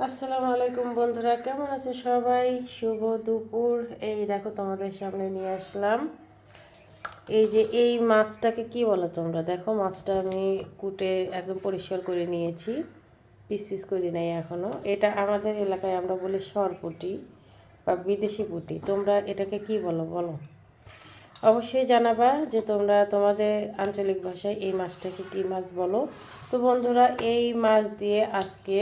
আসসালামু আলাইকুম বন্ধুরা, কেমন আছে সবাই? শুভ দুপুর। এই দেখো তোমাদের সামনে নিয়ে আসলাম এই যে এই মাছটাকে কি বলো তোমরা? দেখো মাছটা আমি কুটে একদম পরিষ্কার করে নিয়েছি, পিস পিস করে নেই এখনও। এটা আমাদের এলাকায় আমরা বলি সরপুঁটি বা বিদেশি পুঁটি। তোমরা এটাকে কি বলো বলো? অবশ্যই জানাবা যে তোমরা তোমাদের আঞ্চলিক ভাষায় এই মাছটাকে কী মাছ বলো। তো বন্ধুরা, এই মাছ দিয়ে আজকে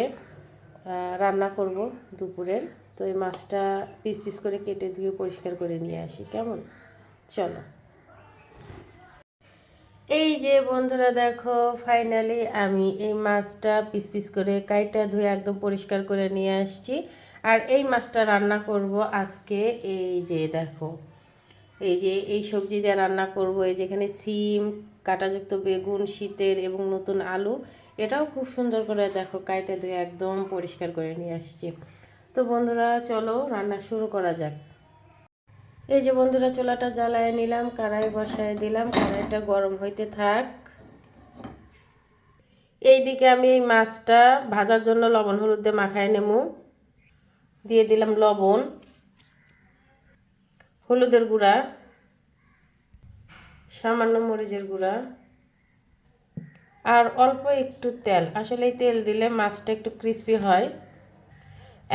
রান্না করব দুপুরের। তো এই মাছটা পিস পিস করে কেটে ধুয়ে পরিষ্কার করে নিয়ে আসি, কেমন? চলো। এই যে বন্ধুরা দেখো, ফাইনালি আমি এই মাছটা পিস পিস করে কাইটা ধুয়ে একদম পরিষ্কার করে নিয়ে আসছি। আর এই মাছটা রান্না করব আজকে। এই যে দেখো, এই যে এই সবজি দিয়ে রান্না করব। এই যেখানে সিম, কাঁটাযুক্ত বেগুন, শীতের এবং নতুন আলু, এটাও খুব সুন্দর করে দেখো কাইটা ধুয়ে একদম পরিষ্কার করে নিয়ে আসছি। তো বন্ধুরা চলো রান্না শুরু করা যাক। এই যে বন্ধুরা, চুলাটা জ্বালায় নিলাম, কড়াই বসায় দিলাম, কড়াইটা গরম হইতে থাক। এইদিকে আমি এই মাছটা ভাজার জন্য লবণ হলুদ দিয়ে মাখায় নেবো। দিয়ে দিলাম লবণ, হলুদের গুঁড়া, সামান্য মরিচের গুঁড়া আর অল্প একটু তেল। আসলে এই তেল দিলে মাছটা একটু ক্রিস্পি হয়।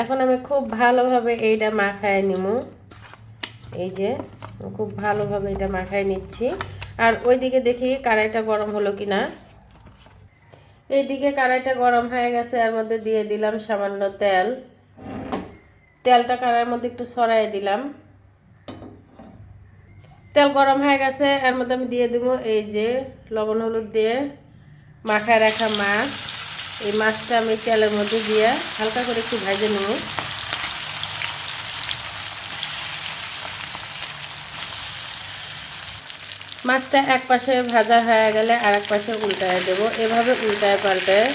এখন আমি খুব ভালোভাবে এইটা মাখায় নিব। এই যে খুব ভালোভাবে এটা মাখায় নিচ্ছি। আর ওইদিকে দেখি কড়াইটা গরম হলো কিনা। এইদিকে কড়াইটা গরম হয়ে গেছে, এর মধ্যে দিয়ে দিলাম সামান্য তেল। তেলটা কড়াইয়ের মধ্যে একটু ছড়াই দিলাম। তেল গরম হয়ে গেছে, এর মধ্যে আমি দিয়ে দেবো এই যে লবণ হলুদ দিয়ে মাখায় রাখা মাছ। এই মাছটা আমি তেলের মধ্যে দিয়ে হালকা করে একটু ভেজে নেব। মাছটা এক পাশে ভাজা হয়ে গেলে আর এক পাশে উল্টায় দেবো। এভাবে উল্টায় পাল্টায়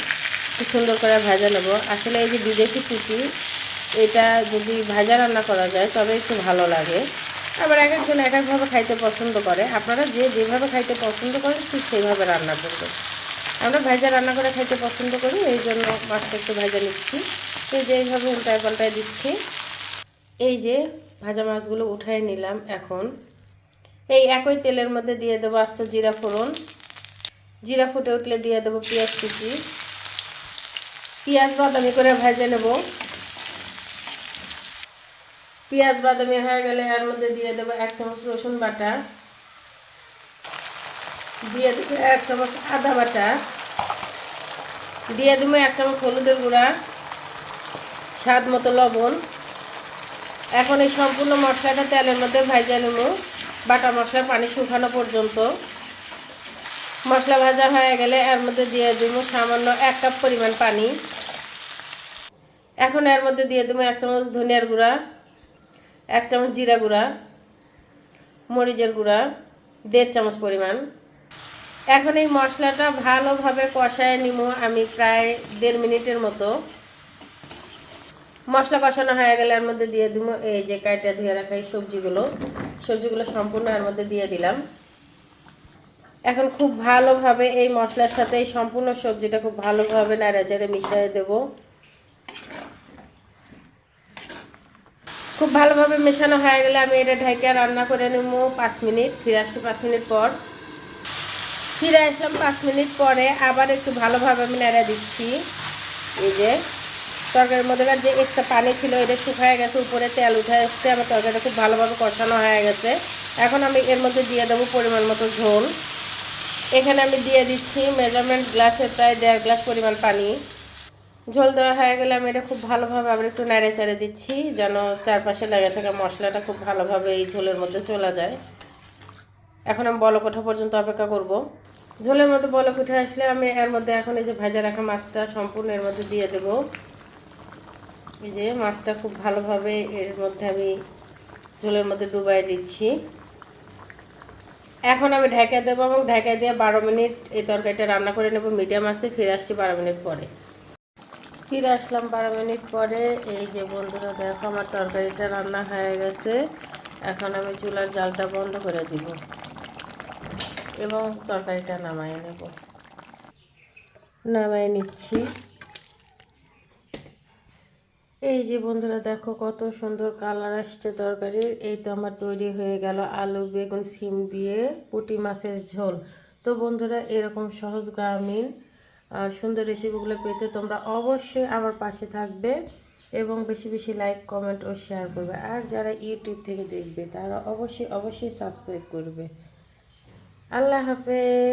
খুব সুন্দর করে ভাজা নেব। আসলে এই যে বিদেশি পুঁটি, এটা যদি ভাজা রান্না করা যায় তবে একটু ভালো লাগে। আবার এক একজন এক একভাবে খাইতে পছন্দ করে। আপনারা যে যেভাবে খাইতে পছন্দ করেন ঠিক সেইভাবে রান্না করবেন। আমরা ভাজা রান্না করে খাইতে পছন্দ করি, এই জন্য মাছটা একটু ভাজা নিচ্ছি। এই যে এইভাবে উল্টায় পাল্টায় দিচ্ছি। এই যে ভাজা মাছগুলো উঠায় নিলাম। এখন এই একই তেলের মধ্যে দিয়ে দেবো আস্ত জিরা ফোড়ন। জিরা ফুটে উঠলে দিয়ে দেবো পেঁয়াজ কুচি। পেঁয়াজ বাদামি করে ভেজে নেব। পেঁয়াজ বাদামি হয়ে গেলে এর মধ্যে দিয়ে দেবো 1 চামচ রসুন বাটা, দিয়ে দেবো 1 চামচ আদা বাটা, দিয়ে দেবো 1 চামচ হলুদের গুঁড়া, স্বাদ মতো লবণ। এখন এই সম্পূর্ণ মশলাটা তেলের মধ্যে ভেজে নেব বাটা মশলা পানি শুকানো পর্যন্ত। মশলা ভাজা হয়ে গেলে এর মধ্যে দিয়ে দেবো সামান্য 1 কাপ পরিমাণ পানি। এখন এর মধ্যে দিয়ে দেবো 1 চামচ ধনিয়ার গুঁড়া, 1 চামচ জিরা গুঁড়া, মরিচের গুঁড়া 1.5 চামচ পরিমাণ। এখন এই মশলাটা ভালোভাবে কষায় নিব আমি প্রায় 1.5 মিনিটের মতো। মশলা কষানো হয়ে গেলে এর মধ্যে দিয়ে দিব এই যে কাইটা ধুয়ে রাখা এই সবজিগুলো সম্পূর্ণ এর মধ্যে দিয়ে দিলাম। এখন খুব ভালোভাবে এই মশলার সাথে এই সম্পূর্ণ সবজিটা খুব ভালোভাবে নাড়াচাড়ে মিশিয়ে দেব। খুব ভালোভাবে মেশানো হয়ে গেলে আমি এটা ঢাকা রান্না করে নেব 5 মিনিট। ফিরে আসছি 5 মিনিট পর। ফিরে আসলাম 5 মিনিট পরে, আবার একটু ভালোভাবে আমি নেড়ে দিচ্ছি। এই যে তরকারির মধ্যে যে একটা পানি ছিল এটা শুকায় গেছে, উপরে তেল উঠে এসছে, আমার তরকারিটা খুব ভালোভাবে কষানো হয়ে গেছে। এখন আমি এর মধ্যে দিয়ে দেবো পরিমাণ মতো ঝোল। এখানে আমি দিয়ে দিচ্ছি মেজারমেন্ট গ্লাসে প্রায় 1.5 গ্লাস পরিমাণ পানি। ঝোল দেওয়া হয়ে গেলে আমি এটা খুব ভালোভাবে আবার একটু নেড়ে চেড়ে দিচ্ছি, যেন চারপাশে লেগে থাকা মশলাটা খুব ভালোভাবে এই ঝোলের মধ্যে চলে যায়। এখন আমি বলক ওঠা পর্যন্ত অপেক্ষা করব। ঝোলের মধ্যে বলক উঠে আসলে আমি এর মধ্যে এখন এই যে ভাজা রাখা মাছটা সম্পূর্ণ এর মধ্যে দিয়ে দেব। এই যে মাছটা খুব ভালোভাবে এর মধ্যে আমি ঝোলের মধ্যে ডুবাই দিচ্ছি। এখন আমি ঢেকে দেবো এবং ঢেকে দিয়ে 12 মিনিট এই তরকারিটা রান্না করে নেব মিডিয়াম আঁচে। ফিরে আসছি 12 মিনিট পরে। ফিরে আসলাম 12 মিনিট পরে। এই যে বন্ধুরা দেখো আমার তরকারিটা রান্না হয়ে গেছে। এখন আমি চুলার জালটা বন্ধ করে দিব এবং তরকারিটা নামাই নেব। নামাই নিচ্ছি। এই যে বন্ধুরা দেখো কত সুন্দর কালার আসছে তরকারির। এই তো আমার তৈরি হয়ে গেল আলু বেগুন সিম দিয়ে পুঁটি মাছের ঝোল। তো বন্ধুরা এরকম সহজ গ্রামীণ সুন্দর রেসিপিগুলো পেতে তোমরা অবশ্যই আমার পাশে থাকবে এবং বেশি বেশি লাইক কমেন্ট ও শেয়ার করবে। আর যারা ইউটিউব থেকে দেখবে তারা অবশ্যই সাবস্ক্রাইব করবে। আল্লাহ হাফেজ।